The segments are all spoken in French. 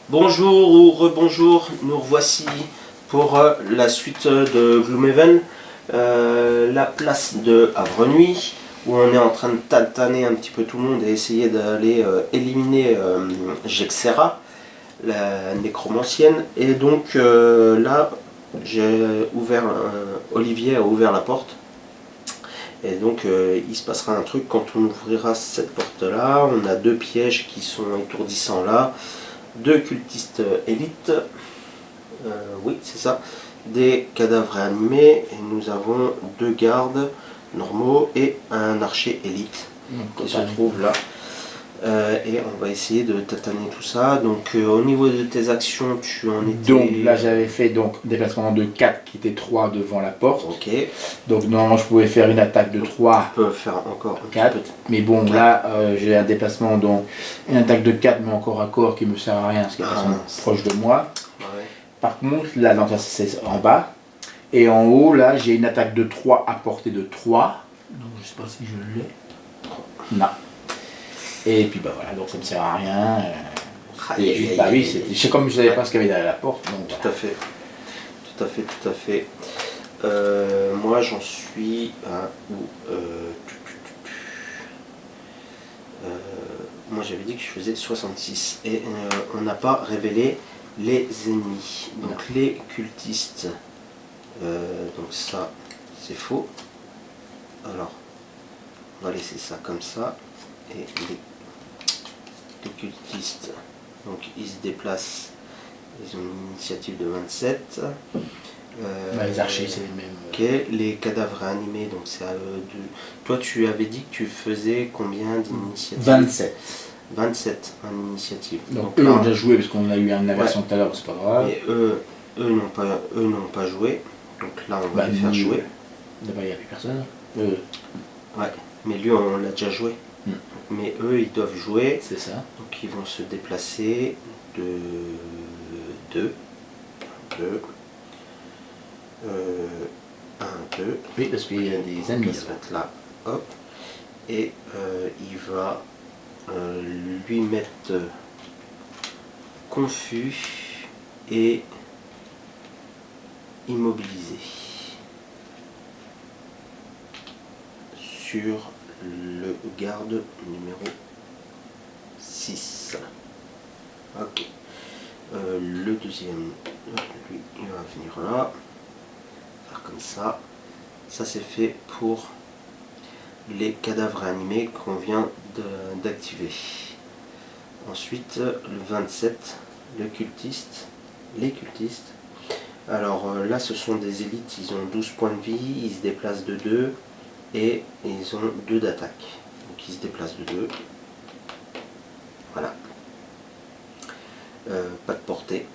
Bonjour ou rebonjour, nous revoici pour la suite de Gloomhaven, la place de Havre-Nuit, où on est en train de tataner un petit peu tout le monde et essayer d'aller éliminer Jexera, la nécromancienne. Et donc là, Olivier a ouvert la porte. Et donc il se passera un truc quand on ouvrira cette porte là. On a deux pièges qui sont étourdissants là, deux cultistes élites, oui c'est ça, des cadavres réanimés, et nous avons deux gardes normaux et un archer élite qui se trouve là. Et on va essayer de tataner tout ça. Donc au niveau de tes actions, tu en étais... Donc là j'avais fait déplacement de 4 qui était 3 devant la porte. Ok. Donc normalement je pouvais faire une attaque de 3. Tu peux faire encore 4. Mais bon 4. Là j'ai un déplacement, donc une attaque de 4 mais encore à corps qui me sert à rien parce qu'elle est proche de moi. Ouais. Par contre là donc, c'est en bas. Et en haut là j'ai une attaque de 3 à portée de 3. Donc je sais pas si je l'ai. Non. Et puis bah voilà, donc ça me sert à rien. Juste, bah oui, c'est comme je savais pas ce qu'il y avait derrière la porte. Donc, tout à fait. Tout à fait, tout à fait. Moi j'en suis à moi j'avais dit que je faisais 66 et on n'a pas révélé les ennemis. Donc les cultistes, donc ça c'est faux. Alors on va laisser ça comme ça. Et les cultistes, donc ils se déplacent, ils ont une initiative de 27. Les archers c'est les mêmes. Ok, les cadavres réanimés, donc c'est à eux de... Toi tu avais dit que tu faisais combien d'initiatives? 27. 27 en initiative. Donc eux là, ont déjà joué parce qu'on a eu une inversion tout à l'heure, c'est pas grave. Mais eux n'ont pas joué, donc là on va les faire jouer. D'abord il n'y a plus personne. Ouais, mais lui on l'a déjà joué. Mais eux ils doivent jouer. C'est ça. Donc ils vont se déplacer de 2. 1, 2. Oui, parce qu'il y a des amis. Il va se mettre là, hop. Et il va lui mettre confus et immobilisé sur le garde numéro 6. Ok. Le deuxième, lui, il va venir là. Faire comme ça. Ça c'est fait pour les cadavres réanimés qu'on vient d'activer. Ensuite, le 27, le cultiste, les cultistes. Alors là, ce sont des élites, ils ont 12 points de vie, ils se déplacent de 2. Et ils ont 2 d'attaque. Donc ils se déplacent de 2. Voilà. Pas de portée.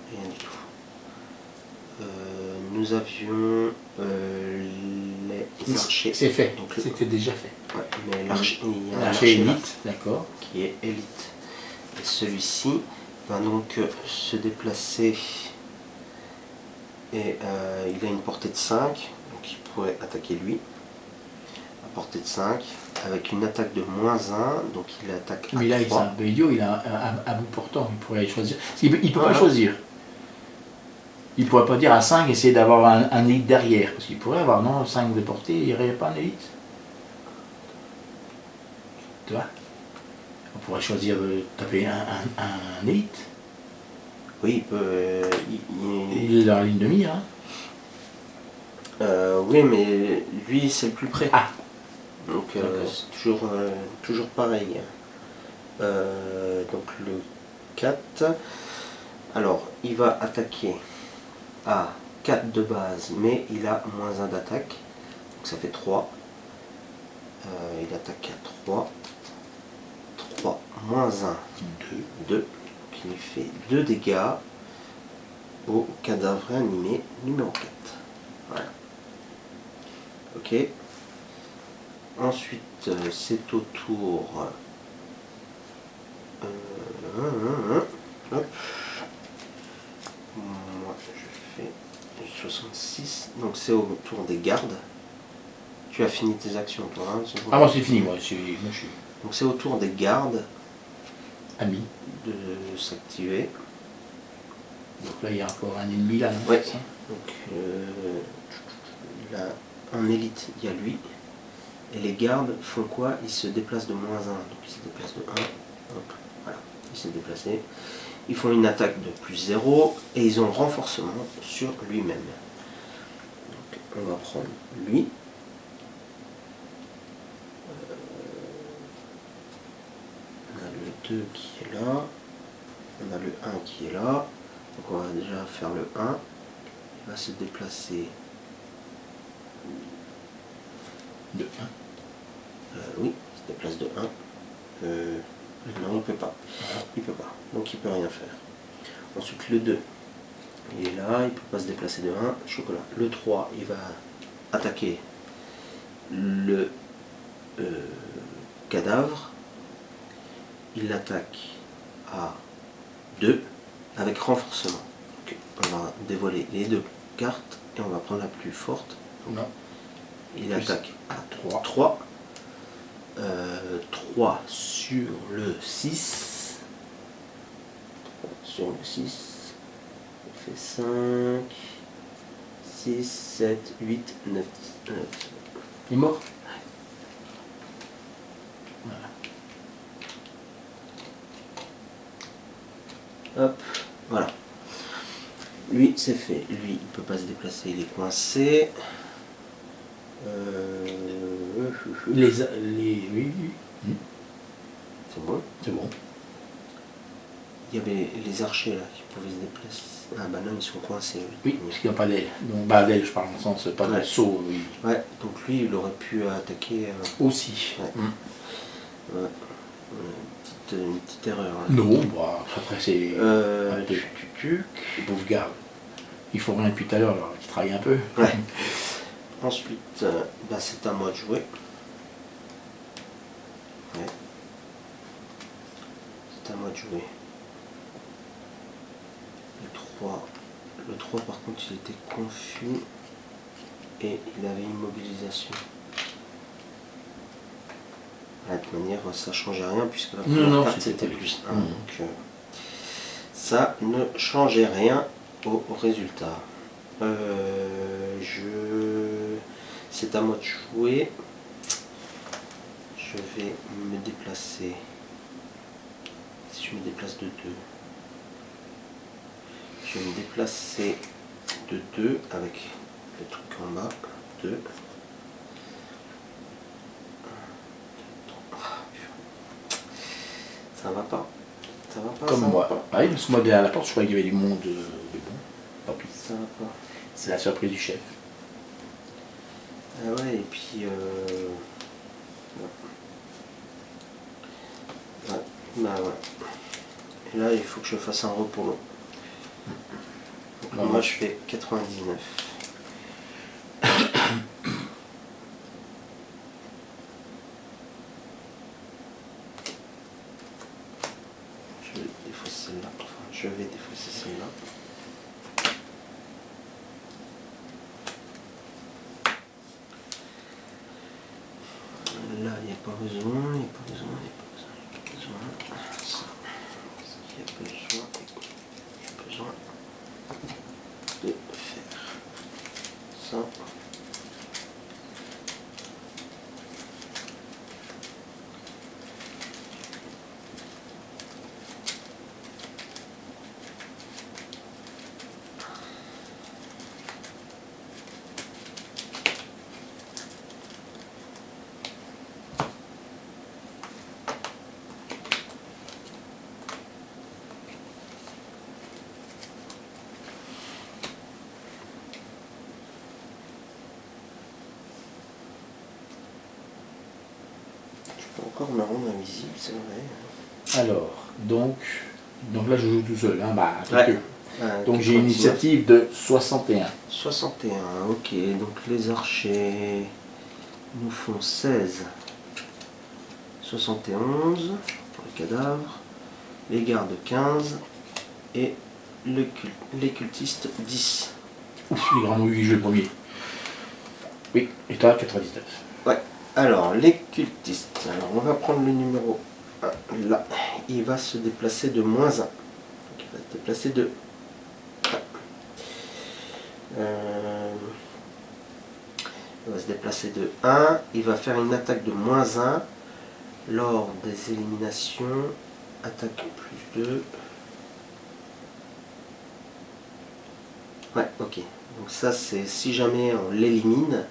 Rien du tout. Nous avions les archers. C'est fait. Donc c'était déjà fait. Ouais, mais l'archer élite, d'accord. Qui est élite. Et celui-ci va donc se déplacer. Et il a une portée de 5. Donc il pourrait attaquer lui. Portée de 5, avec une attaque de -1, donc il attaque à 3. Mais là, c'est un peu idiot, il a un bout portant, il pourrait choisir. Il ne peut pas choisir. Il ne pourrait pas dire à 5, essayer d'avoir un élite derrière, parce qu'il pourrait avoir, non, 5 de portée, il n'y aurait pas un élite. Tu vois? On pourrait choisir de taper un élite. Oui, il peut... Il est dans la ligne de mire, hein. Oui, mais lui, c'est le plus près. Ah. Donc c'est toujours pareil. Donc le 4. Alors il va attaquer à 4 de base, mais il a -1 d'attaque. Donc ça fait 3. Il attaque à 3. 3 -1, 2. Donc il fait 2 dégâts au cadavre animé numéro 4. Voilà. Ok. Ensuite, c'est au tour. Hop. Moi, je fais 66. Donc, c'est au tour des gardes. Tu as fini tes actions, toi, hein? Ah, moi, c'est fini, moi. Donc, c'est au tour des gardes. Amis. de s'activer. Donc là, il y a encore un ennemi là, non? Ouais. Donc là, en élite, il y a lui. Et les gardes font quoi? Ils se déplacent de -1. Donc ils se déplacent de 1. Hop, voilà, il s'est déplacé. Ils font une attaque de +0 et ils ont renforcement sur lui-même. Donc on va prendre lui. On a le 2 qui est là. On a le 1 qui est là. Donc on va déjà faire le 1. Il va se déplacer de 1. Oui, il se déplace de 1. Non, il ne peut pas. Il peut pas. Donc il ne peut rien faire. Ensuite le 2. Il est là, il ne peut pas se déplacer de 1. Chocolat. Le 3, il va attaquer le cadavre. Il l'attaque à 2 avec renforcement. Okay. On va dévoiler les 2 cartes et on va prendre la plus forte. Non. Il attaque à 3. 3. 3 sur le 6. Sur le 6. On fait 5, 6, 7, 8, 9, 10. Il est mort. Voilà. Hop, voilà. Lui, c'est fait. Lui, il ne peut pas se déplacer, il est coincé. Oui. C'est bon. C'est bon. Il y avait les archers là qui pouvaient se déplacer. Ah bah non, ils sont coincés. Oui, parce qu'il n'y a pas d'aile. Donc, bah, d'aile, je parle en sens, pas de saut. Oui. Ouais, donc lui, il aurait pu attaquer. Aussi. Ouais. Ouais. Une petite erreur. Hein. Non, bah, après c'est. Les pauvres gardes. Ils font rien depuis tout à l'heure, alors ils travaillent un peu. Ouais. Ensuite, bah, c'est à moi de jouer. Ouais. C'est à moi de jouer. Le 3 par contre il était confus et il avait immobilisation. De toute manière ça changeait rien puisque la première carte c'était +1. Donc ça ne changeait rien au résultat. C'est à moi de jouer. Je vais me déplacer. Si je me déplace de 2. Je vais me déplacer de 2 avec le truc en bas. 2. Ça va pas. Ça va pas. Comme ça moi. va pas. Ah oui, parce que moi derrière la porte, je croyais qu'il y avait du monde de bon. Tant pis. Ça va pas. C'est la surprise du chef. Ah ouais, et puis ouais. Bah ouais. Et là il faut que je fasse un repos long. Donc moi je fais 99. Je vais défausser celle-là. Enfin, je vais défausser celle-là. Là, il n'y a pas besoin, il n'y a pas besoin, il n'y a pas besoin, il n'y a pas besoin. Ça, il y a besoin, j'ai besoin de faire ça. Encore me rendre invisible, c'est vrai. Alors, donc là je joue tout seul, hein, bah, Ouais. Donc j'ai une initiative de 61. 61, ok. Donc les archers nous font 16. 71 pour le cadavre. Les gardes 15. Et les cultistes 10. Ouf, les grands mots, je le premier. Oui, et toi 99. Ouais. Alors, les cultistes. Alors, on va prendre le numéro 1 là. il va se déplacer de -1. Donc il va se déplacer de 1. Il va se déplacer de 1. Il va faire une attaque de -1 lors des éliminations. Attaque +2. Ouais, ok. Donc ça, c'est si jamais on l'élimine,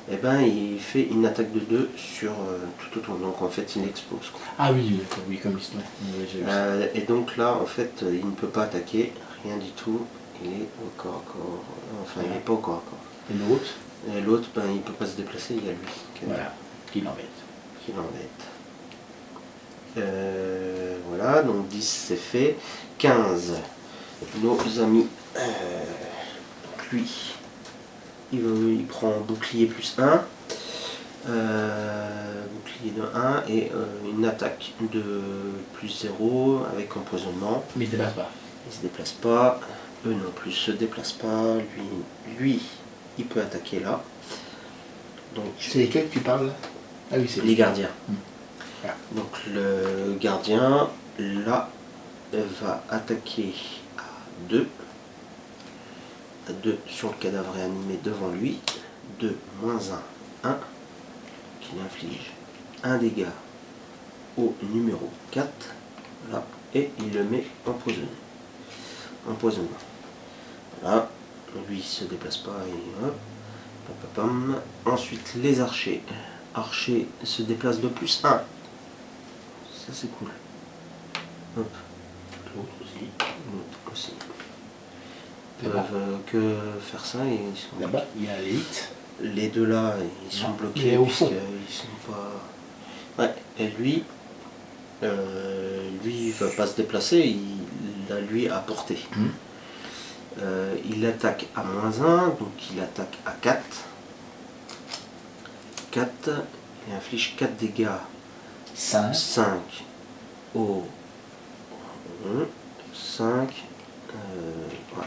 eh ben, il fait une attaque de 2 sur tout autour. Donc en fait, il explose, quoi. Ah oui, oui, comme l'histoire. Et donc là, en fait, il ne peut pas attaquer, rien du tout. Il est au corps à corps. Enfin, il n'est pas au corps à corps. Et l'autre? Et l'autre, ben, il ne peut pas se déplacer, il y a lui. Voilà, qui l'embête. Qui l'embête. Voilà, donc 10 c'est fait. 15. Nos amis. Lui, il prend bouclier +1. Bouclier de 1 et une attaque de +0 avec empoisonnement. Mais il se déplace pas. Il se déplace pas. Eux non plus se déplacent pas. Lui, il peut attaquer là. Donc c'est lesquels que tu parles là? Ah oui, c'est les gardiens. Voilà. Donc le gardien là va attaquer à 2. 2 sur le cadavre réanimé devant lui. 2 -1, 1. Qui inflige un dégât au numéro 4. Là, et il le met empoisonné. Empoisonnement. Voilà. Lui il se déplace pas et hop. Pam. Ensuite les archers. Archer se déplace de +1. Ça c'est cool. Hop. L'autre aussi. L'autre aussi. Ils peuvent que faire ça et ils sont là-bas, il y a l'élite. Les deux là, ils sont bloqués au fond. Ils sont pas. Ouais. Et lui, il va pas se déplacer. Il a lui à portée. Il attaque à -1, donc il attaque à 4. 4, il inflige 4 dégâts. 5 au 5.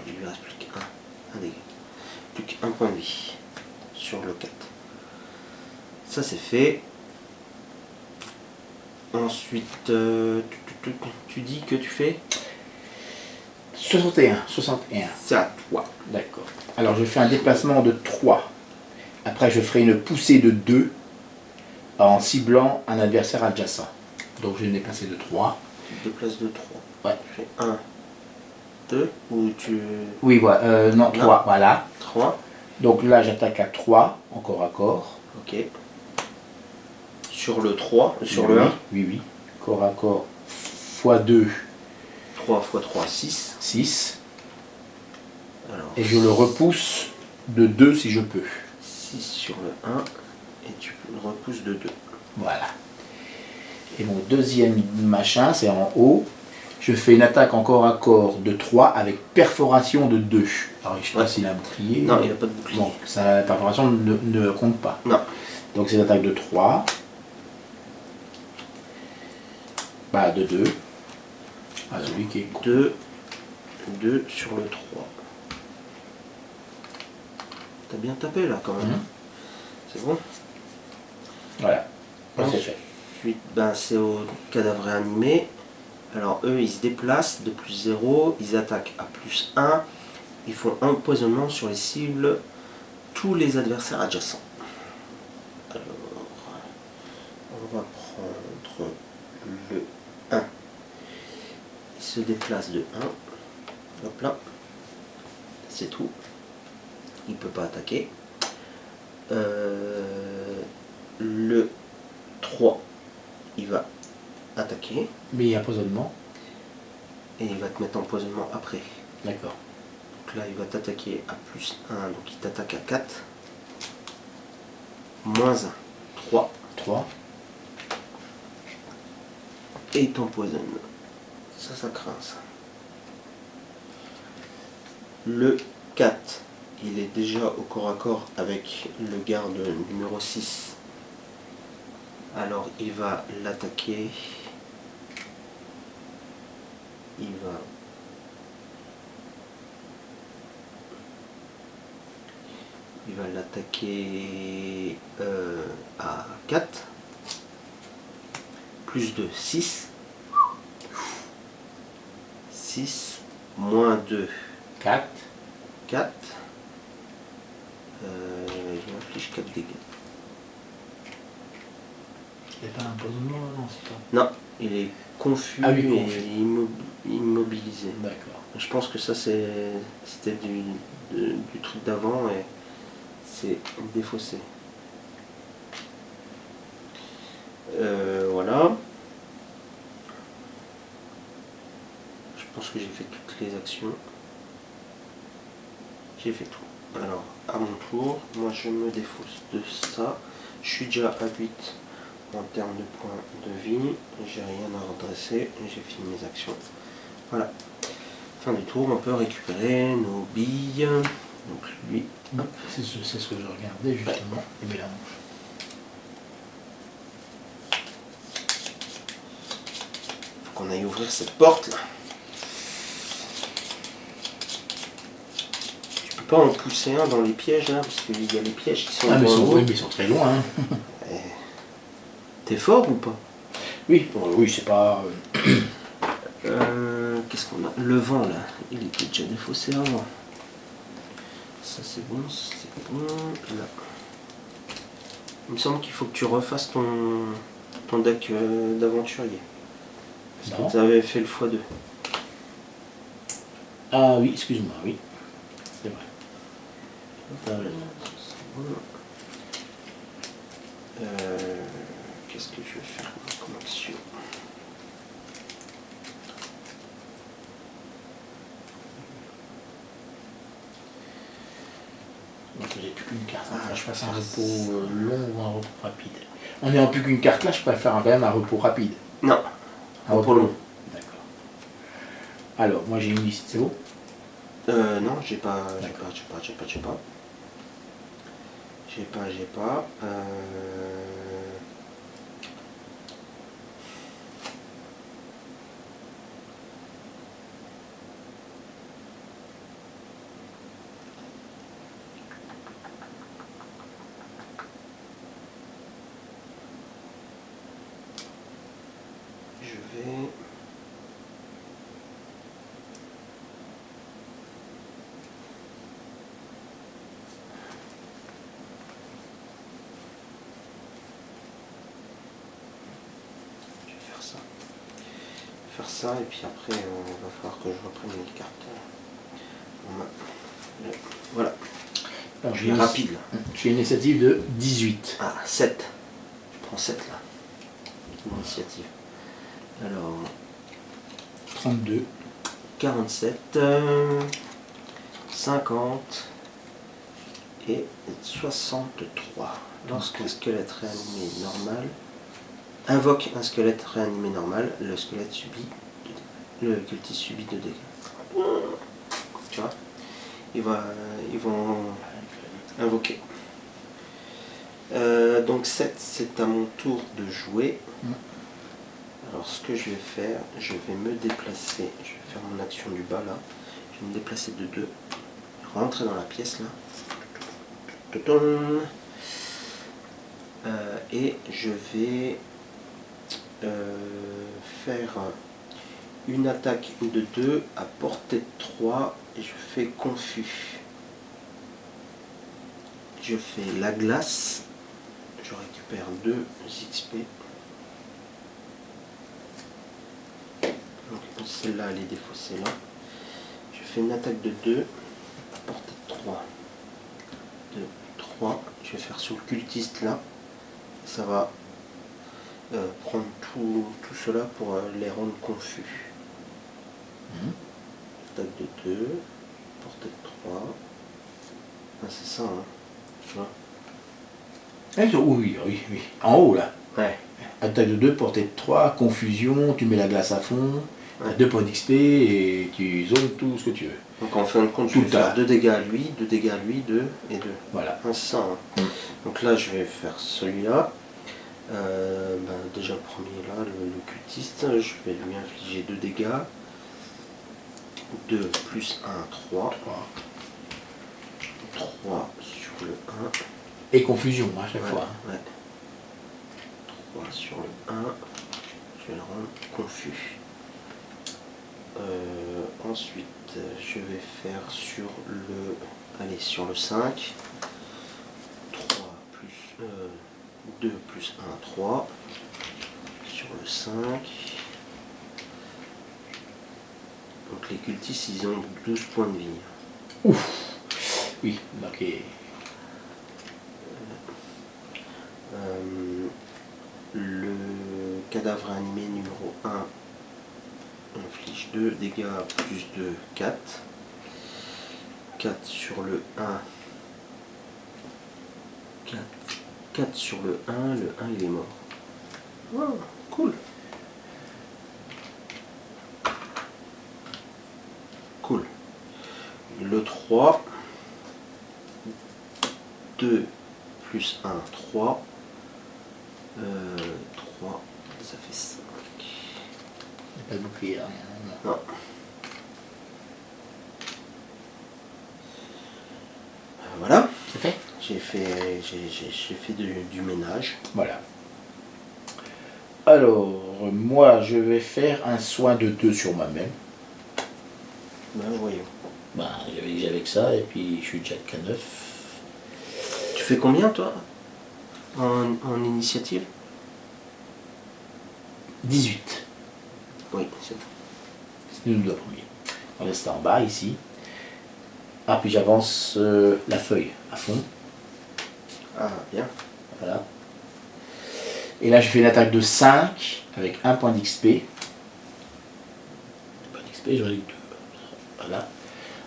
Il lui reste plus qu'un dégât. Plus qu'un point de vie sur le 4. Ça c'est fait. Ensuite, tu dis que tu fais 61. C'est à toi. D'accord. Alors je fais un déplacement de 3. Après je ferai une poussée de 2 en ciblant un adversaire adjacent. Donc je vais me déplacer de 3. Tu te déplaces de 3. Ouais. Tu fais 1, 2 ou tu... Oui, voilà. Non, 3. Voilà. 3. Donc là j'attaque à 3 en corps à corps. Ok. Sur le 3, sur le 1. Oui. Corps à corps x2. 3 x 3, 6. 6. Alors, et je le repousse de 2 si je peux. 6 sur le 1 et tu le repousses de 2. Voilà. Et mon deuxième machin, c'est en haut. Je fais une attaque en corps à corps de 3 avec perforation de 2. Alors je ne sais pas s'il a un bouclier. Non, il n'a pas de bouclier. Bon, sa perforation ne compte pas. Non. Donc c'est une attaque de 3. Bah de 2. Ah, celui qui est 2 sur le 3. T'as bien tapé là quand même. C'est bon. Voilà. C'est fait. Ensuite, c'est au cadavre réanimé. Alors eux, ils se déplacent de +0. Ils attaquent à +1. Ils font empoisonnement sur les cibles, tous les adversaires adjacents. Alors, on va prendre le 1. Il se déplace de 1. Hop là. C'est tout. Il ne peut pas attaquer. Le 3, il va attaquer. Mais il y a empoisonnement. Et il va te mettre empoisonnement après. D'accord. Donc là, il va t'attaquer à +1, donc il t'attaque à 4. -1, 3. 3. Et il t'empoisonne. Ça craint ça. Le 4, il est déjà au corps à corps avec le garde numéro 6. Alors il va l'attaquer. Il va l'attaquer à 4. +2, 6. 6, moins 2, 4. 4. Il inflige 4 dégâts. Il n'y a pas un empoisonnement, non, c'est pas. Non, il est confus Ah oui, et confus. immobilisé. D'accord. Je pense que ça c'était du truc d'avant et c'est défaussé. Voilà. Je pense que j'ai fait toutes les actions. J'ai fait tout. Alors, à mon tour, moi je me défausse de ça. Je suis déjà à 8 en termes de points de vie. J'ai rien à redresser. J'ai fini mes actions. Voilà. Fin du tour, on peut récupérer nos billes. Donc lui, hop. C'est ce que je regardais justement, les mélanges. Faut qu'on aille ouvrir cette porte là. Tu peux pas en pousser un dans les pièges là, parce qu'il y a les pièges qui sont Ah mais devant nous. ils sont très loin. Hein. T'es fort ou pas? Oui, oui, c'est pas. Qu'est-ce qu'on a? Le vent là, il était déjà défaussé avant. Ça c'est bon, là. Il me semble qu'il faut que tu refasses ton deck d'aventurier. Parce que tu avais fait le x2. Ah oui, excuse-moi, oui. C'est vrai. Qu'est-ce que je vais faire comme action? Donc j'ai plus qu'une carte. Là, je passe un repos long ou un repos rapide. On est en plus qu'une carte là, je préfère quand même un repos rapide. Non, un repos long. D'accord. Alors, moi j'ai une liste, c'est bon? Non, j'ai pas. Je vais. Faire ça et puis après va falloir que je reprenne les cartes. Voilà. Alors, Je vais rapide là. J'ai une initiative de 18. Ah, 7. Je prends 7 là. Initiative. Alors. 32. 47. 50. Et 63. Lorsqu'un squelette réanimé normal invoque un squelette réanimé normal, le squelette subit, le cultiste subit 2 dégâts. Tu vois, ils vont invoquer. Donc 7, c'est à mon tour de jouer. Alors ce que je vais faire, je vais me déplacer. Je vais faire mon action du bas là. Je vais me déplacer de 2. Rentrer dans la pièce là. Et je vais faire une attaque de 2 à portée de 3 et je fais confus. Je fais la glace, je récupère 2 XP. Donc celle-là elle est défaussée là. Je fais une attaque de 2 à portée de 3. 2, 3. Je vais faire sur le cultiste là. Ça va prendre tout cela pour les rendre confus. Attaque de 2, portée de 3. Ah, c'est ça, hein. Tu vois. Oui. En haut là. Ouais. Attaque de 2, portée de 3, confusion, tu mets la glace à fond, Ouais. 2 points d'XP et tu zones tout ce que tu veux. Donc en fin de compte, je vais faire 2 dégâts à lui, 2 dégâts à lui, 2 et 2. Voilà. Ah, c'est ça, hein. Donc là, je vais faire celui-là. Déjà le premier là, le cultiste, je vais lui infliger 2 dégâts. 2 plus 1, 3. 3 sur le 1. Et confusion à chaque fois. Ouais. 3 sur le 1. Je vais le rendre confus. Ensuite, je vais faire sur le... Allez, sur le 5. 3 plus... 2 plus 1, 3. Sur le 5. Donc les cultistes, ils ont 12 points de vie. Ouf. Oui, ok. Le cadavre animé numéro 1 inflige 2 dégâts plus 2, 4. 4 sur le 1. 4 sur le 1, le 1 il est mort. Oh, cool. Cool. Le 3. 2 plus 1, 3. 3, ça fait 5. Il n'y a pas de bouclier là, rien. Non. Voilà. C'est fait. J'ai fait du ménage. Voilà. Alors, moi, je vais faire un soin de 2 sur moi-même. Ben, voyons. Ben, j'avais que ça, et puis je suis déjà qu'à 9. Tu fais combien, toi, en initiative? 18. Oui, c'est bon. C'est nous deux premiers. On reste en bas, ici. Ah, puis j'avance la feuille à fond. Ah, bien. Voilà. Et là, je fais une attaque de 5 avec 1 point d'XP. Point d'XP, j'en ai 2. Voilà.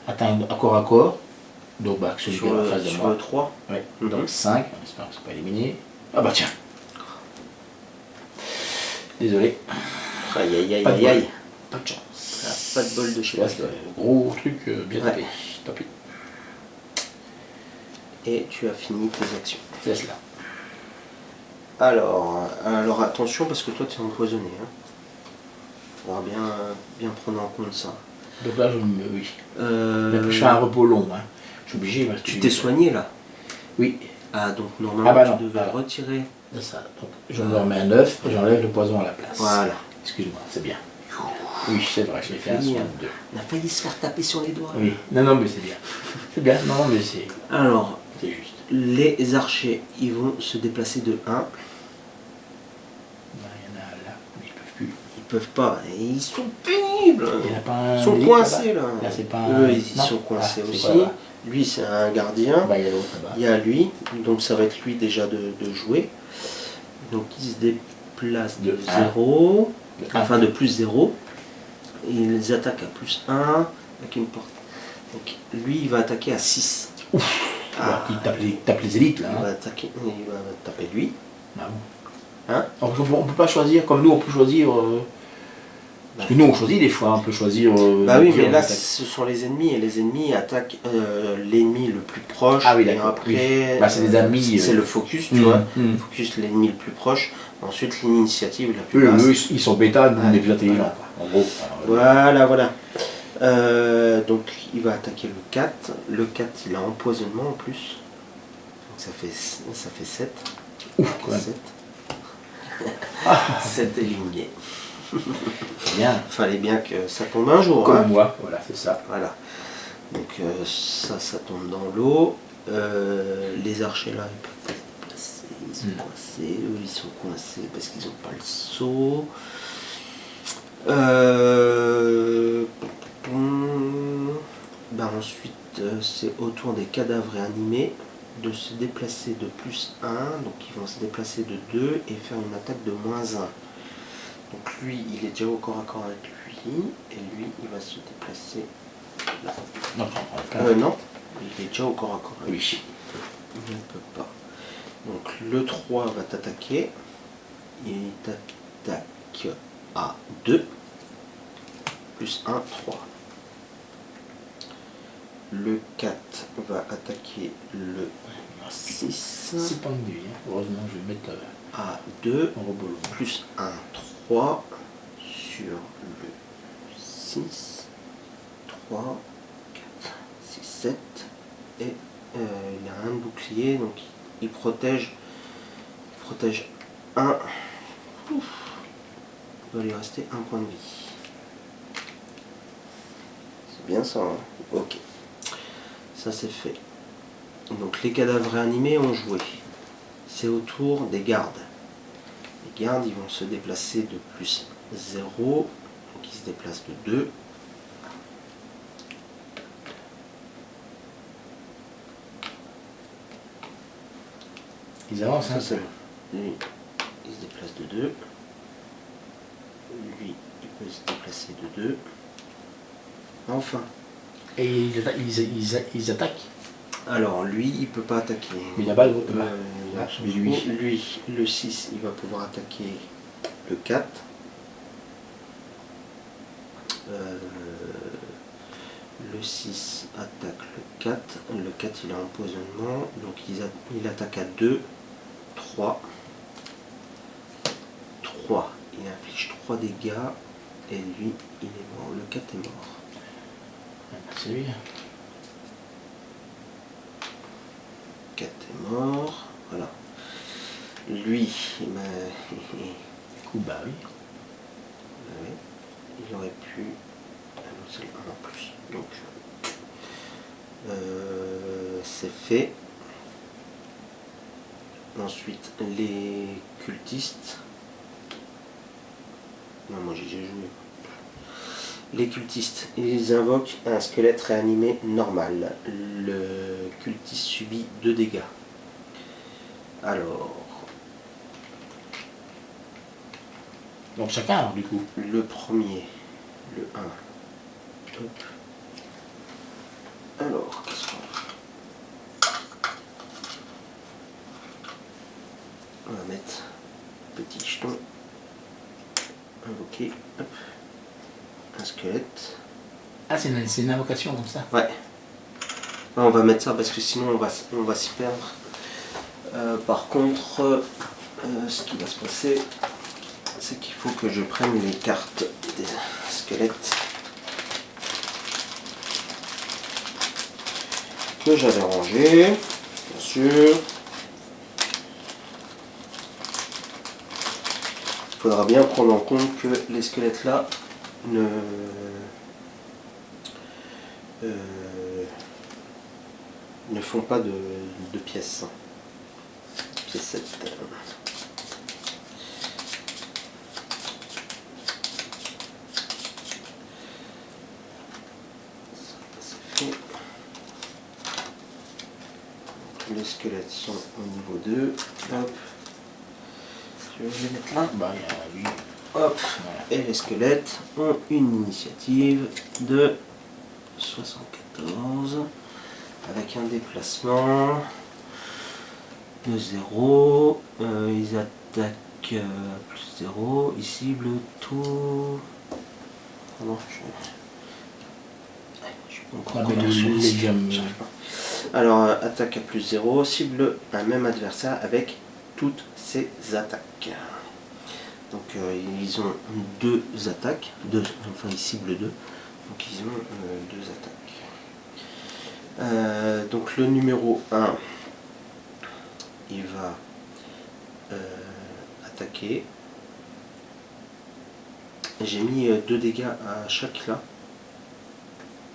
Atteindre à corps. Donc, bah, celui qui est en face de moi. Sur le 3. Ouais. Donc 5, on espère que c'est pas éliminé. Ah bah tiens. Désolé. Aïe aïe aïe Pas de aïe bol. aïe. Pas de chance. Ah, pas de bol de chez Là, c'est un gros truc bien tapé. Tant pis. Et tu as fini tes actions. C'est cela. Alors attention parce que toi tu es empoisonné. Hein. Faudra bien prendre en compte ça. Donc là, oui. Je fais un repos long. Hein. Je suis obligé. Tu t'es soigné là? Oui. Ah donc normalement tu devais retirer. De ça. Donc je me remets à 9 et j'enlève le poison à la place. Voilà. Excuse-moi, c'est bien. Oui, c'est vrai, je l'ai fait un soin de 2. On a failli se faire taper sur les doigts. Oui. Non, mais c'est bien. C'est bien. Non, mais c'est. Alors, c'est juste. les archers, ils vont se déplacer de 1. Ben, il y en a là, mais ils peuvent plus. Ils peuvent pas. Et ils sont pénibles. Il y en a pas un Ils sont élite, coincés là. Là, c'est pas Eux, un... ils Non. sont coincés Ah, aussi. quoi, là-bas? Lui, c'est un gardien. Bah, il y a l'autre là-bas. Il y a lui. Donc ça va être lui déjà de jouer. Donc il se déplace de 0. Enfin de plus 0. Et ils attaquent à plus 1 avec une porte. Donc lui, il va attaquer à 6. Ouf. Il tape les élites là. Il Hein. va taper lui. Ah bon. Hein? On peut pas choisir comme nous, on peut choisir. Parce que nous on choisit des fois, on peut choisir. Bah oui, mais là ce sont les ennemis et les ennemis attaquent l'ennemi le plus proche. Ah oui, et d'accord. après, Oui. Bah, c'est des amis. C'est le focus, tu vois. Focus l'ennemi le plus proche. Ensuite l'initiative la plus basse. Eux, ils sont bêta, nous on est plus intelligents. En gros. Voilà. Donc il va attaquer le 4. Le 4 il a empoisonnement en plus. Donc ça fait 7. Ouf, quand même. 7 éliminés. Bien. Fallait bien que ça tombe un jour. Comme hein. moi, voilà, c'est ça. Voilà. Donc ça tombe dans l'eau. Les archers là, ils peuvent pas se déplacer. Ils sont coincés. Eux, ils sont coincés parce qu'ils n'ont pas le saut. Ensuite, c'est au tour des cadavres réanimés de se déplacer de plus 1. Donc ils vont se déplacer de 2 et faire une attaque de moins 1. Donc lui, il est déjà au corps à corps avec lui. Et lui, il va se déplacer là. Non, Non, il est déjà au corps à corps avec lui. Oui. Il ne peut pas. Donc le 3 va t'attaquer. Il t'attaque à 2. Plus 1, 3. Le 4 va attaquer le 6. C'est pas ennuyé, hein. Heureusement, je vais mettre à 2. en rebolo. Plus 1, 3. Sur le 6. 3, 4, 6, 7. Et il a un bouclier, donc il protège 1. Ouf. Il va lui rester un point de vie. bien ça, hein. Ok. Ça c'est fait. Donc les cadavres réanimés ont joué. C'est au tour des gardes. Les gardes, ils vont se déplacer de plus 0. Donc ils se déplacent de 2. Ils avancent un peu. Lui, il se déplace de 2. Lui, il peut se déplacer de 2. Enfin. Et ils attaquent. Alors lui, il peut pas attaquer. Mais là-bas, lui, le 6, il va pouvoir attaquer le 4. Le 6 attaque le 4. Le 4, il a empoisonnement. Donc il attaque à 2. 3. 3. Il inflige 3 dégâts. Et lui, il est mort. Le 4 est mort. C'est lui. 4 est mort. Voilà. Lui, ben, Coup, bah oui. ouais, il aurait pu annoncer le 1 en plus. Donc, c'est fait. Ensuite, les cultistes. Non, moi j'ai déjà joué. Les cultistes, ils invoquent un squelette réanimé normal. Le cultiste subit 2 dégâts. Alors. Donc chacun, alors, du coup. Le premier, le 1. Hop. Alors, qu'est-ce qu'on fait? On va mettre petit jeton. Invoquer. Hop. Un squelette. Ah, c'est une invocation comme ça. Ouais. On va mettre ça parce que sinon on va s'y perdre. Par contre, ce qui va se passer, c'est qu'il faut que je prenne les cartes des squelettes que j'avais rangées, bien sûr. Il faudra bien prendre en compte que les squelettes là ne font pas de pièces. Pièce 7. Les squelettes sont au niveau 2. Hop. Je vais les mettre là. Bah, il y a lui. Hop. Voilà. Et les squelettes ont une initiative de 74 avec un déplacement de 0. Ils attaquent plus 0. Ils ciblent tout. Pardon, je suis pas encore Alors, attaque à plus 0, cible un même adversaire avec toutes ses attaques. Donc, ils ont 2 attaques, enfin ils ciblent 2, donc ils ont 2 attaques. Donc, le numéro 1, il va attaquer. J'ai mis 2 dégâts à chaque là,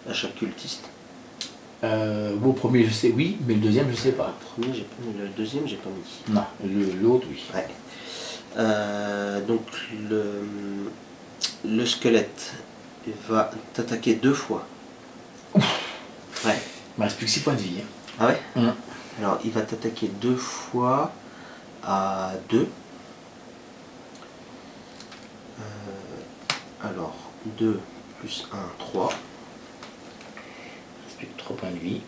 à chaque cultiste. Au premier, je sais, oui, mais le deuxième, je sais pas. Le deuxième, j'ai pas mis. Non, l'autre, oui. Ouais. Donc, le squelette va t'attaquer 2 fois. Ouf. Ouais. Il me reste plus que 6 points de vie. Hein. Ah ouais. Alors, il va t'attaquer 2 fois à 2. Alors, 2 plus 1, 3. 3 points de vie.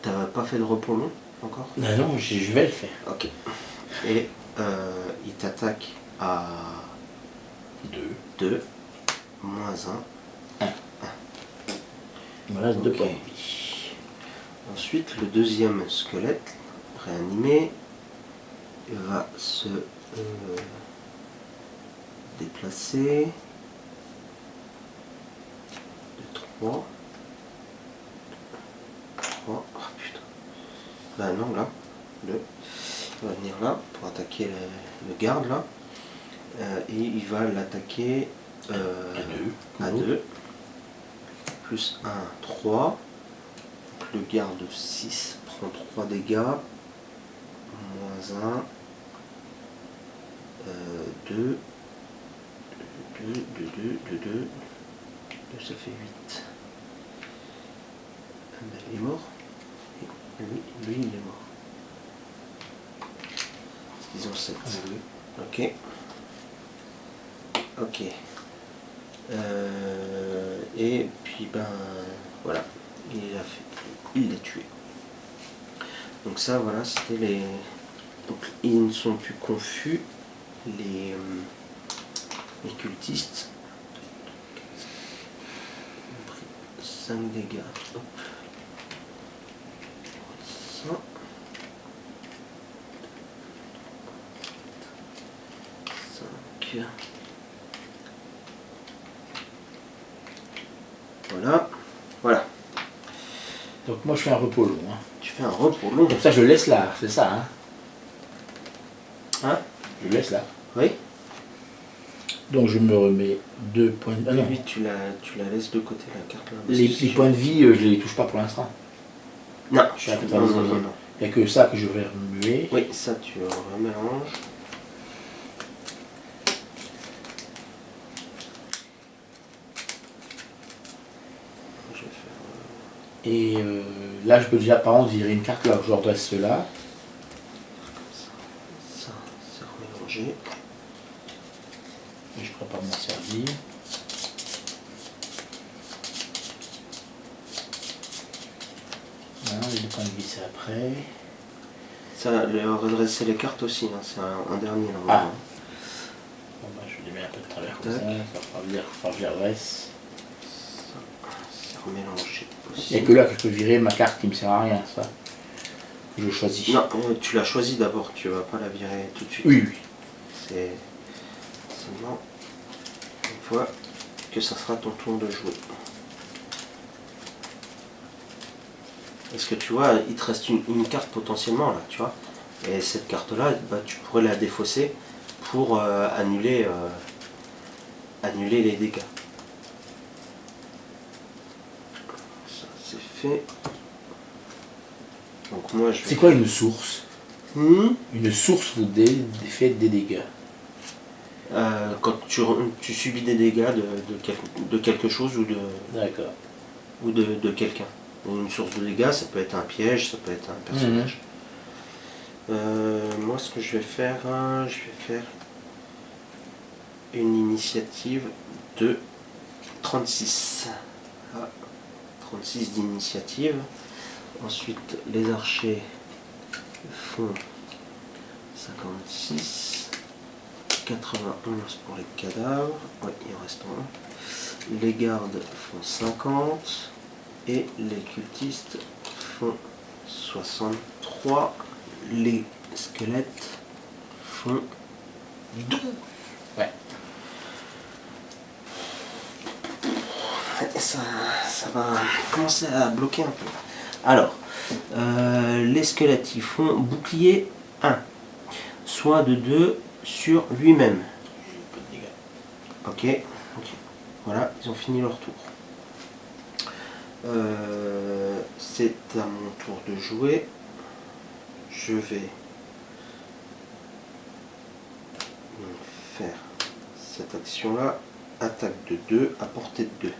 T'as pas fait de repos long encore? Non, je vais le faire. Ok. Et il t'attaque à 2. Moins 1. 1. Il me reste 2 points de vie. Ensuite, le deuxième squelette réanimé va se déplacer de 3. Oh putain. Bah non, là. 2. Il va venir là pour attaquer le garde là. Et il va l'attaquer à 2. plus 1, 3. Donc le garde 6 prend 3 dégâts. Moins 1. 2. 2, ça fait 8. Ben, il est mort. Lui, il est mort. Ils ont 7. Ok. Ok. Et puis ben voilà, il l'a tué. Donc ça voilà, c'était les. Donc ils ne sont plus confus, les cultistes. 5 dégâts. Hop. Ça. 5. Voilà. Voilà. Donc moi je fais un repos long. Hein. Tu fais un repos long. Comme ça je laisse là, c'est ça. Hein, hein. Je laisse là. Oui. Donc je me remets 2 points de vie. Ah non. Oui, tu la laisses de côté la carte là. Les points de vie, je les touche pas pour l'instant. Non, je suis à 90. non. Il n'y a que ça que je vais remuer. Oui, ça tu remélanges. Je vais faire. Et là, je peux déjà par exemple virer une carte là, je redresse cela. Comme ça. Ça, c'est remélangé. Et je prépare m'en servir. Voilà, les 2 points de vie, c'est après. Ça, redresser les cartes aussi, hein, c'est un dernier là. Ah. Bon, bah, je les mets un peu de travers comme ça fera que je les redresse. Ça, c'est remélangé aussi. Il n'y a que là que je peux virer ma carte qui me sert à rien, ça. Que je choisis. Non, tu l'as choisi d'abord, tu vas pas la virer tout de suite. Oui. C'est seulement une fois que ça sera ton tour de jouer. Est-ce que tu vois, il te reste une carte potentiellement là, tu vois. Et cette carte là, bah, tu pourrais la défausser pour annuler les dégâts. Ça c'est fait. Donc moi je vais... C'est quoi une source? Mmh. Une source vous fait des dégâts. Quand tu subis des dégâts de quelque chose ou de... D'accord. Ou de quelqu'un. Une source de dégâts, ça peut être un piège, ça peut être un personnage. Moi ce que je vais faire une initiative de 36. Ah, 36 d'initiative. Ensuite les archers font 56. 91 pour les cadavres. Ouais, il en reste un. Les gardes font 50. Et les cultistes font 63. Les squelettes font 12. Ouais. Ça va commencer à bloquer un peu. Alors, les squelettes ils font bouclier 1. Soin de 2 sur lui-même. Ok. Voilà, ils ont fini leur tour. C'est à mon tour de jouer. Je vais faire cette action là. Attaque de 2 à portée de 2.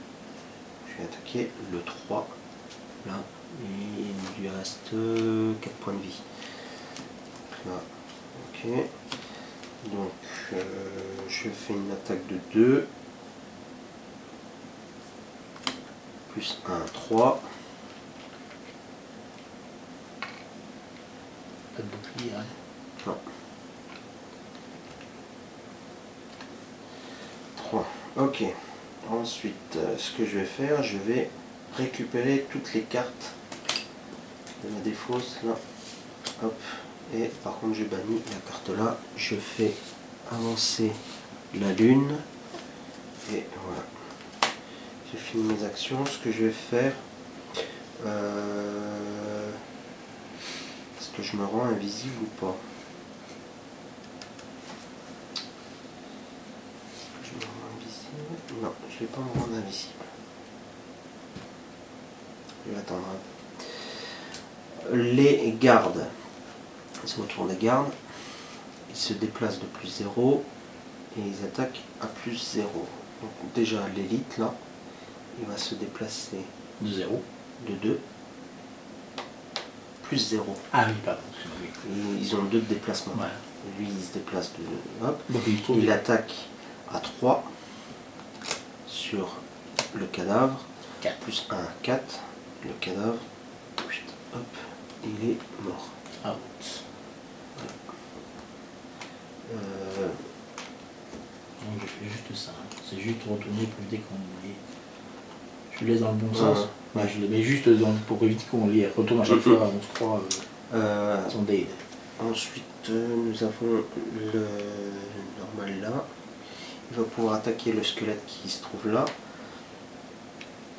Je vais attaquer le 3. Là, il lui reste 4 points de vie. Là, ok. Donc, je fais une attaque de 2. Plus 1, 3. Pas de bouclier, hein. Non. 3. Ok. Ensuite, ce que je vais faire, je vais récupérer toutes les cartes de la défausse là. Hop. Et par contre, je bannis la carte là. Je fais avancer la lune. Et voilà. J'ai fini mes actions. Ce que je vais faire, est-ce que je me rends invisible ou pas? Je me rends invisible? Non, je ne vais pas me rendre invisible. je vais attendre. Les gardes, c'est au tour des gardes. Ils se déplacent de plus 0 et ils attaquent à plus 0. Donc déjà l'élite là, il va se déplacer de 0. De 2. Plus 0. Ah oui, pardon. Et ils ont 2 de déplacement. Voilà. Lui il se déplace de... Hop. Donc il attaque à 3 sur le cadavre. 4. Plus 1, 4. Le cadavre, hop, il est mort. Out. Donc je fais juste ça. C'est juste retourner pour éviter qu'on les... Je le laisse dans le bon sens. Ouais, je les mets juste pour éviter qu'on les retourne à chaque fois. On se croit son dead. Ensuite, nous avons le normal là. Il va pouvoir attaquer le squelette qui se trouve là.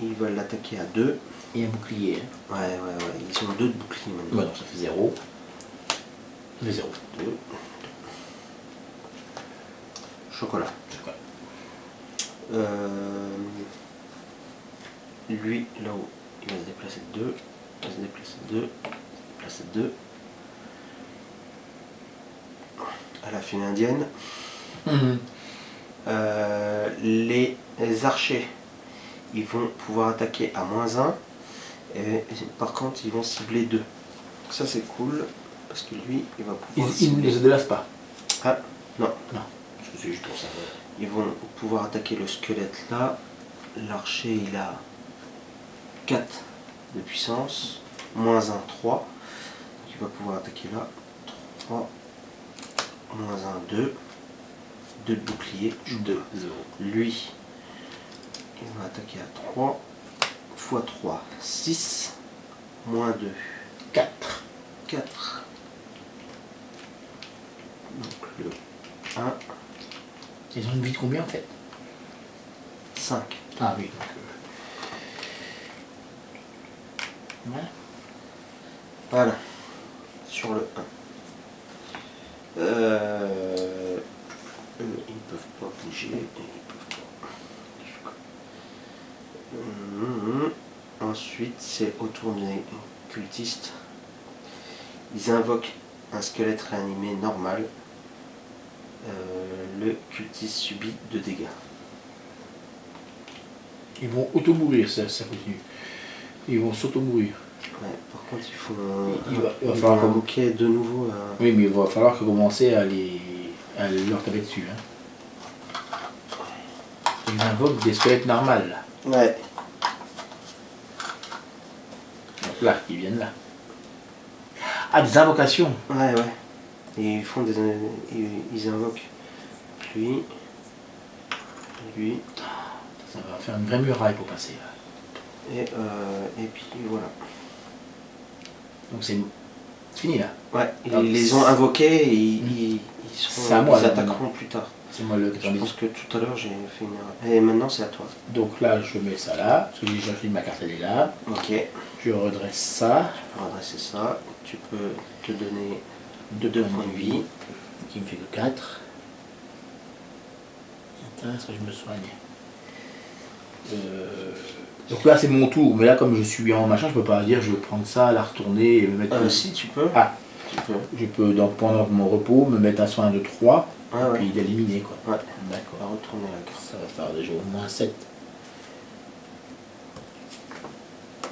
Il va l'attaquer à 2. Et un bouclier. Hein. Ouais. Ils ont 2 de bouclier maintenant. Ouais, donc ça fait 0. Ça fait 0. 2. Chocolat. Lui, là-haut, il va se déplacer de 2. Il va se déplacer de 2. Déplacer de 2. À la file indienne. Les archers, ils vont pouvoir attaquer à -1. Et par contre, ils vont cibler 2. Ça, c'est cool. Parce que lui, il va pouvoir. Il ne se délace pas. Ah, non. Non. C'est juste pour ça. Ils vont pouvoir attaquer le squelette là. L'archer, il a 4 de puissance. -1, 3. Il va pouvoir attaquer là. 3. -1, 2. 2 de bouclier. 2. 0. Lui, il va attaquer à 3. x 3. 6. -2. 4. 4. Donc le 1. Ils ont une vie de combien en fait? 5. Ah oui, donc... Voilà. Voilà. Sur le 1. Ils ne peuvent pas bouger. Ils peuvent pas. Ensuite, c'est au tour des cultistes. Ils invoquent un squelette réanimé normal. Le cultiste subit 2 dégâts. Ils vont auto-mourir, ça continue. Ils vont s'auto-mourir. Ouais, par contre, il va falloir invoquer de nouveau. Oui, mais il va falloir commencer à leur taper dessus. Hein. Ils invoquent des squelettes normales. Là. Ouais. Donc là, ils viennent là. Ah, des invocations. Ouais. Et ils font ils invoquent lui. Ça va faire une vraie muraille pour passer. Là. Et puis voilà. Donc c'est fini là. Ouais, ils les ont invoqués et ils attaqueront plus tard. C'est moi le Je pense que tout à l'heure j'ai fait une erreur. Et maintenant c'est à toi. Donc là je mets ça là, parce que déjà ma carte elle est là. Ok. Je redresse ça. Tu peux redresser ça. Tu peux te donner 2 points de vie. Qui me fait que 4. Attends, est-ce que je me soigne? Donc là c'est mon tour, mais là comme je suis en machin, je peux pas dire je vais prendre ça, la retourner et me mettre... Si tu peux. Ah, tu peux. Je peux donc pendant mon repos me mettre un soin de 3, puis l'éliminer quoi. Ouais. D'accord. On va retourner la carte. Ça va faire déjà au moins 7.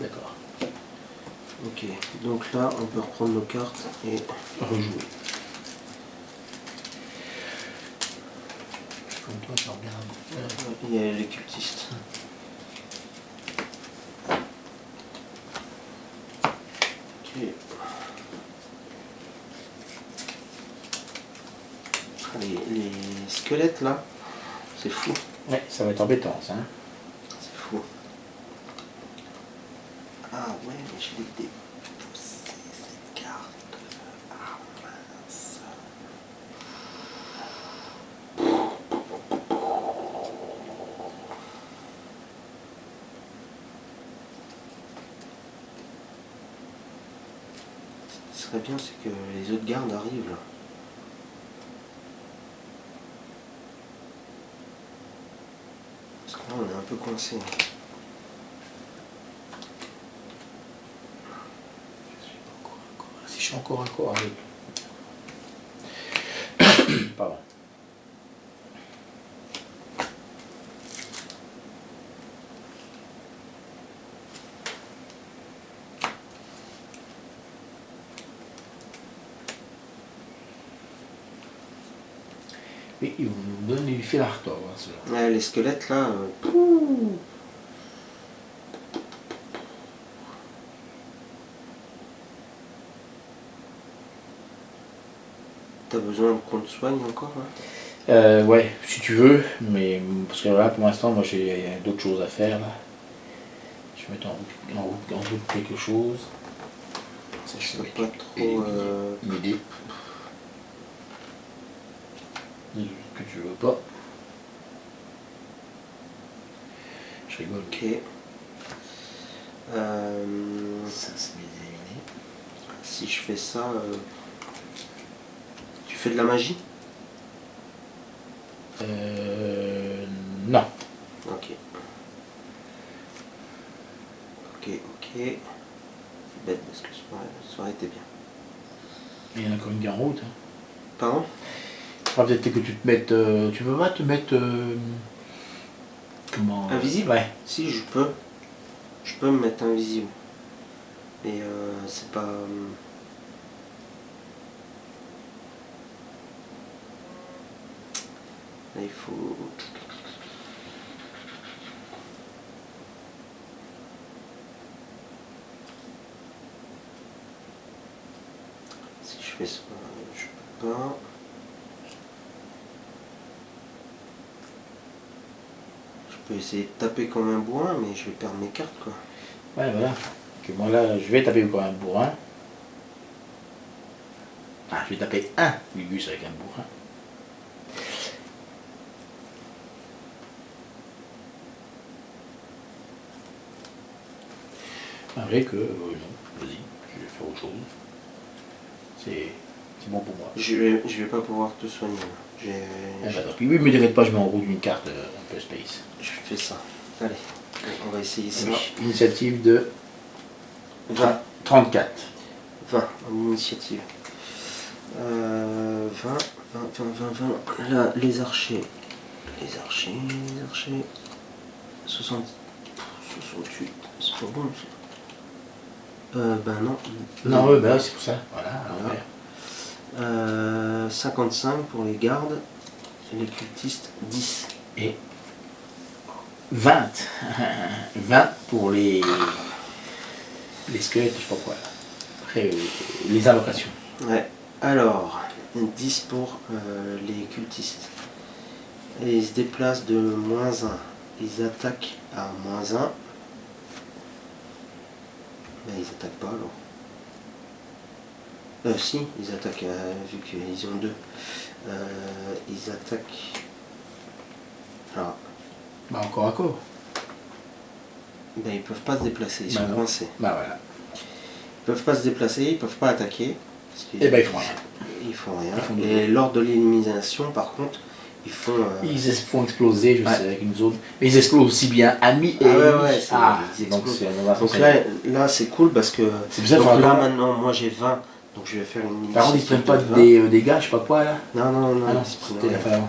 D'accord. Ok, donc là on peut reprendre nos cartes et rejouer. Comme toi tu regardes. Il y a les cultistes. Les squelettes là, c'est fou. Ouais, ça va être embêtant ça. Hein. C'est fou. Ah ouais, mais je l'ai dépoussé cette carte. Ah mince. Ce qui serait bien, c'est que les autres gardes arrivent là. Parce que là, on est un peu coincé. suis encore avec. Pardon. Mais il vous donne du fil à retordre, hein, cela. Ouais, les squelettes là. T'as besoin qu'on te soigne encore là? Ouais, si tu veux, mais parce que là pour l'instant moi j'ai d'autres choses à faire là. Je vais mettre en route quelque chose. Ça, je peux pas trop. Une idée. Que tu veux pas. Je rigole. Ok. Ça c'est éliminé. Si je fais ça, tu fais de la magie? Non. Ok. Ok. C'est bête parce que ça aurait été bien. Il y en a encore une qui est en route. Hein. Pardon? Il faudra peut-être que tu te mettes. Tu peux pas te mettre. Comment. Invisible? Ouais. Si, je peux. Je peux me mettre invisible. Mais c'est pas. Là, il faut. Si je fais ça, je peux pas. Je peux essayer de taper comme un bourrin, mais je vais perdre mes cartes quoi. Ouais, voilà. Que moi là, je vais taper comme un bourrin. Ah, je vais taper un Gugus avec un bourrin. Malgré que, non, vas-y, je vais faire autre chose. C'est bon pour moi. Je vais pas pouvoir te soigner. Ah, bah, oui, mais t'inquiète pas, je mets en route une carte un peu space. Je fais ça. Allez, on va essayer ça. Oui, initiative de 20. 34. 20 en initiative. 20. Là, les archers. 68. C'est pas bon ça. Ben non. Non, ouais, bah c'est pour ça. Voilà. Voilà. 55 pour les gardes. Et les cultistes, 10. Et 20. 20 pour les squelettes, je sais pas quoi. Là. Après, les invocations. Ouais. Alors, 10 pour les cultistes. Et ils se déplacent de -1. Ils attaquent à -1. Ben, ils attaquent pas alors. Si, ils attaquent vu qu'ils ont 2. Ils attaquent. Alors. Bah encore à corps. Ben, ils peuvent pas se déplacer, ils sont coincés. Bah voilà. Ils peuvent pas se déplacer, ils peuvent pas attaquer. Et ben ils font rien. Ils font rien. Et lors de l'élimination, par contre, ils font. Ils font exploser, je sais, avec une zone. Mais ils explosent aussi bien amis et ennemis. Donc là c'est cool parce que. C'est bizarre, donc là maintenant, moi j'ai 20, donc je vais faire une initiative. Par contre, ils prennent pas des dégâts, je sais pas quoi là. Non, c'était la fin.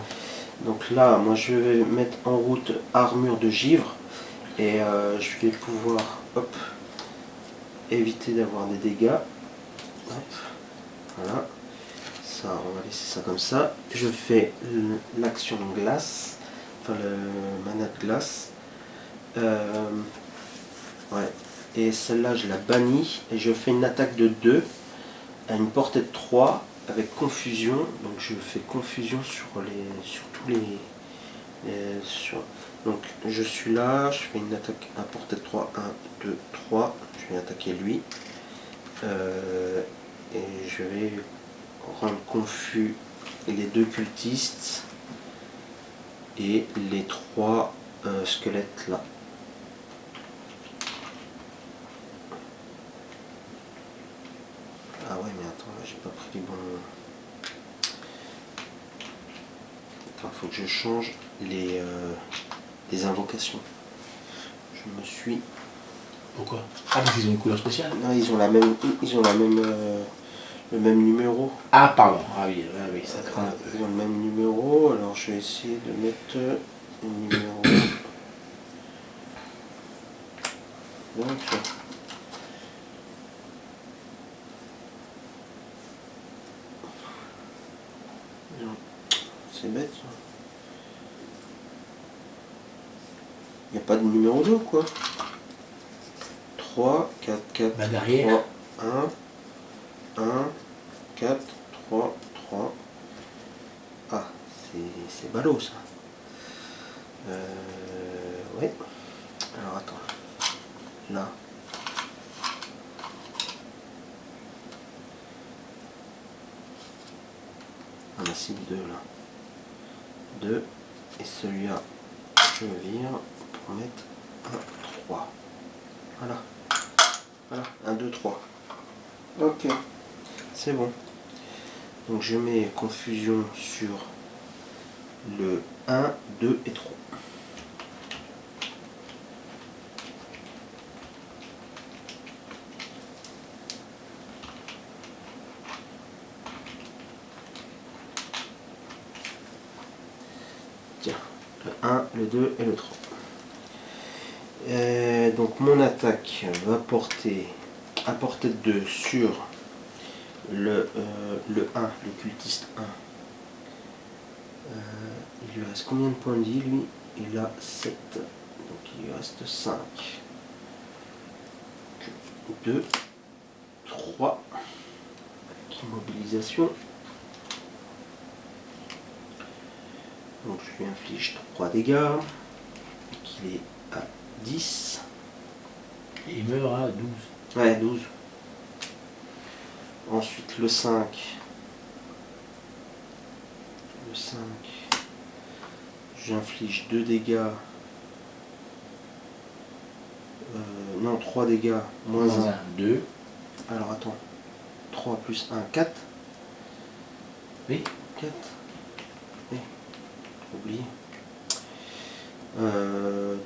Donc là, moi je vais mettre en route armure de givre et je vais pouvoir éviter d'avoir des dégâts. Voilà. Ça, on va laisser ça comme ça. Je fais l'action glace, enfin le mana de glace. Ouais. Et celle-là, je la bannis et je fais une attaque de 2 à une portée de 3 avec confusion. Donc je fais confusion sur tous les donc je suis là, je fais une attaque à portée de 3, 1, 2, 3, je vais attaquer lui. Et je vais rendre confus les 2 cultistes et les 3 squelettes là. Ah ouais, mais attends, là j'ai pas pris les bons. Attends, faut que je change les invocations. Je me suis. Pourquoi? Ah, parce qu'ils ont une couleur spéciale. Non, ils ont la même. le même numéro. Ah, pardon. Ah oui, ça craint un peu. Ils ont le même numéro, alors je vais essayer de mettre le numéro. Donc, c'est bête ça. Il n'y a pas de numéro 2 quoi. 3, 4, 4, bah derrière. 3, 1, 1, 4, 3, 3. Ah, c'est ballot ça. Oui. Alors attends. Là. On a 6, 2 là. 2. Et celui-là, je vire pour mettre un 3. Voilà. Voilà. 1, 2, 3. Ok. C'est bon. Donc je mets confusion sur le 1, 2 et 3. Tiens, le 1, le 2 et le 3. Donc mon attaque va apporter 2 sur le 1, le cultiste 1. Il lui reste combien de points de vie lui? Il a 7. Donc il lui reste 5. 2, 3. Immobilisation. Donc je lui inflige 3 dégâts. Donc il est à 10. Et il meurt à 12. Ouais, 12. Ensuite le 5. Le 5. J'inflige 2 dégâts. Non, 3 dégâts. Moins 1. 2. Alors attends. 3 plus 1, 4. Oui. 4. Oui. Oublié.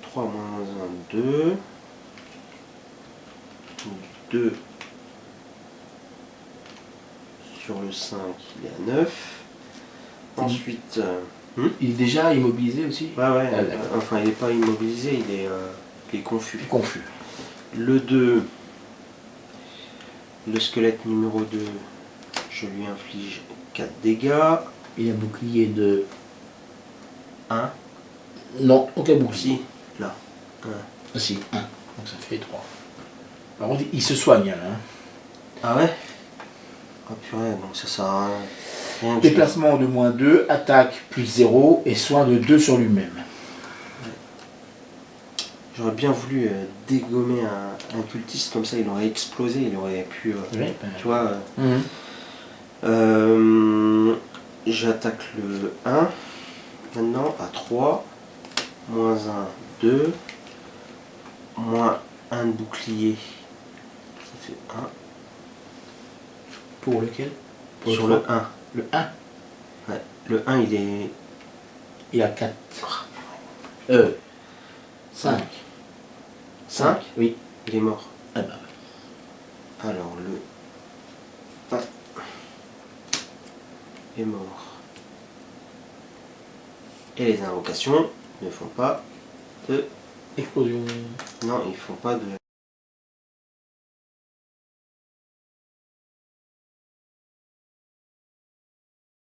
3 moins 1, 2. 2 sur le 5, il est à 9. Ensuite... il est déjà immobilisé aussi? Ouais, ouais. Enfin, il n'est pas immobilisé, il est confus. Confus. Le 2, le squelette numéro 2, je lui inflige 4 dégâts. Il a un bouclier de 1. Non, aucun bouclier. Si, là. 1. Ah si, 1. Donc ça fait 3. Par contre, il se soigne là. Hein. Ah ouais? Ah purée, donc ça sert à rien. Déplacement de moins 2, attaque plus 0 et soin de 2 sur lui-même. J'aurais bien voulu dégommer un cultiste comme ça, il aurait explosé, il aurait pu... tu vois... J'attaque le 1, maintenant à 3, moins 1, 2, moins 1 de bouclier, ça fait 1. Pour lequel? Pour sur le 1. Le 1? Ouais, le 1 il est... Il a 4. 5. 5? Oui. Il est mort. Ah bah ouais. Alors le 1 est mort. Et les invocations ne font pas de... explosion. Non, ils font pas de...